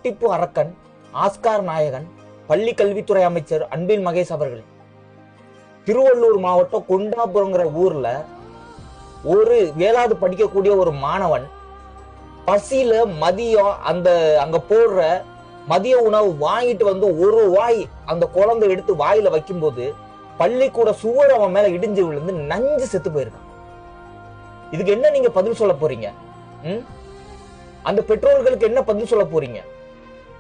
பட்டிப்பு அரக்கன், ஆஸ்கார் நாயகன், பள்ளி கல்வித்துறை அமைச்சர் அன்பில் மகேஷ் அவர்கள் திருவள்ளூர் மாவட்டம் கொண்டாபுரங்கிற ஊர்ல ஒரு ஏழாவது படிக்கக்கூடிய ஒரு மாணவன் பசியில மதியம் அங்க போடுற மதிய உணவு வாங்கிட்டு வந்து ஒரு வாய் அந்த குழந்தை எடுத்து வாயில வைக்கும்போது பள்ளிக்கூட சுவர் அவன் மேல இடிஞ்சு விழுந்து நஞ்சு செத்து போயிருக்கான். இதுக்கு என்ன நீங்க பதில் சொல்ல போறீங்க? அந்த பெற்றோர்களுக்கு என்ன பதில் சொல்ல போறீங்க?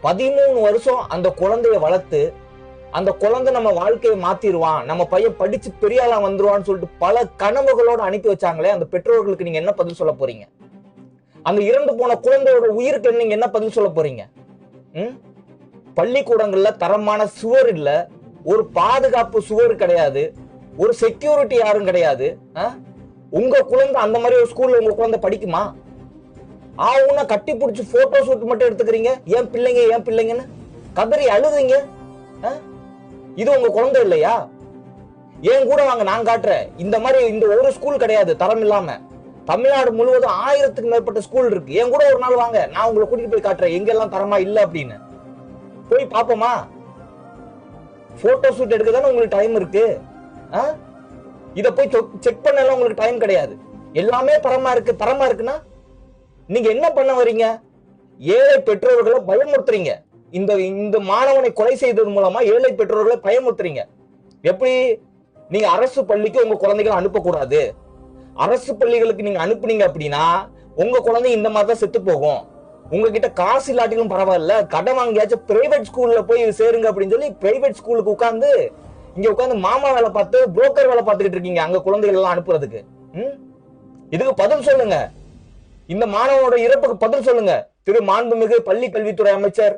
13 வருஷம் அந்த குழந்தைய வளர்த்து அந்த குழந்தை நம்ம வாழ்க்கையை மாத்திடுவான், நம்ம பையன் படிச்சு பெரிய ஆளா வந்துருவான்னு சொல்லிட்டு பல கனவுகளோட அனுப்பி வச்சாங்களே, அந்த பெற்றோர்களுக்கு நீங்க என்ன பதில் சொல்ல போறீங்க? அந்த இறந்து போன குழந்தையோட உயிருக்கு நீங்க என்ன பதில் சொல்ல போறீங்க? பள்ளிக்கூடங்கள்ல தரமான சுவர் இல்ல, ஒரு பாதுகாப்பு சுவர் கிடையாது, ஒரு செக்யூரிட்டி யாரும் கிடையாது. உங்க குழந்தை அந்த மாதிரி ஒரு ஸ்கூல்ல உங்க குழந்தை படிக்குமா? ஆவுன்னா கட்டி பிடிச்சி போட்டோ ஷூட் மட்டும் எடுத்துக்கிறீங்க, ஏன் பிள்ளைங்கன்னு கதறி அழுதுங்க. இது உங்க குழந்தை இல்லையா? ஏன் கூட வாங்க, நான் காட்டுறேன். இந்த மாதிரி இந்த ஒரு ஸ்கூல் கிடையாது தரம் இல்லாம, தமிழ்நாடு முழுவதும் 1000க்கு மேற்பட்ட ஸ்கூல் இருக்கு. ஏன் கூட ஒரு நாள் வாங்க, நான் உங்களை கூட்டிட்டு போய் காட்டுறேன் எங்கெல்லாம் தரமா இல்ல அப்படின்னு. போய் பாப்போமா? போட்டோ ஷூட் எடுக்க தானே உங்களுக்கு டைம் இருக்கு. இத போய் செக் பண்ணல உங்களுக்கு டைம் கிடையாது. எல்லாமே தரமா இருக்குன்னா நீங்க என்ன பண்ண வரீங்க? ஏழை பெற்றோர்களை பயமுறுத்துறீங்க. இந்த மாணவனை கொலை செய்தது மூலமா ஏழை பெற்றோர்களை பயமுறுத்துறீங்க. எப்படி? நீங்க அரசு பள்ளிக்கு உங்க குழந்தைகளை அனுப்பக்கூடாது. அரசு பள்ளிகளுக்கு நீங்க அனுப்புனீங்க அப்படின்னா உங்க குழந்தை இந்த மாதிரி தான் செத்து போகும். உங்ககிட்ட காசு இல்லாட்டிலும் பரவாயில்ல, கடன் வாங்கியாச்சும் பிரைவேட் ஸ்கூல்ல போய் சேருங்க அப்படின்னு சொல்லி பிரைவேட் ஸ்கூலுக்கு உட்கார்ந்து மாமா வேலை பார்த்து புரோக்கர் வேலை பார்த்துக்கிட்டு இருக்கீங்க அங்க குழந்தைகள் எல்லாம் அனுப்புறதுக்கு. இதுக்கு பதில் சொல்லுங்க. இந்த மாணவனோட இறப்புக்கு பதில் சொல்லுங்க. திரு மாண்புமிகு பள்ளி கல்வித்துறை அமைச்சர்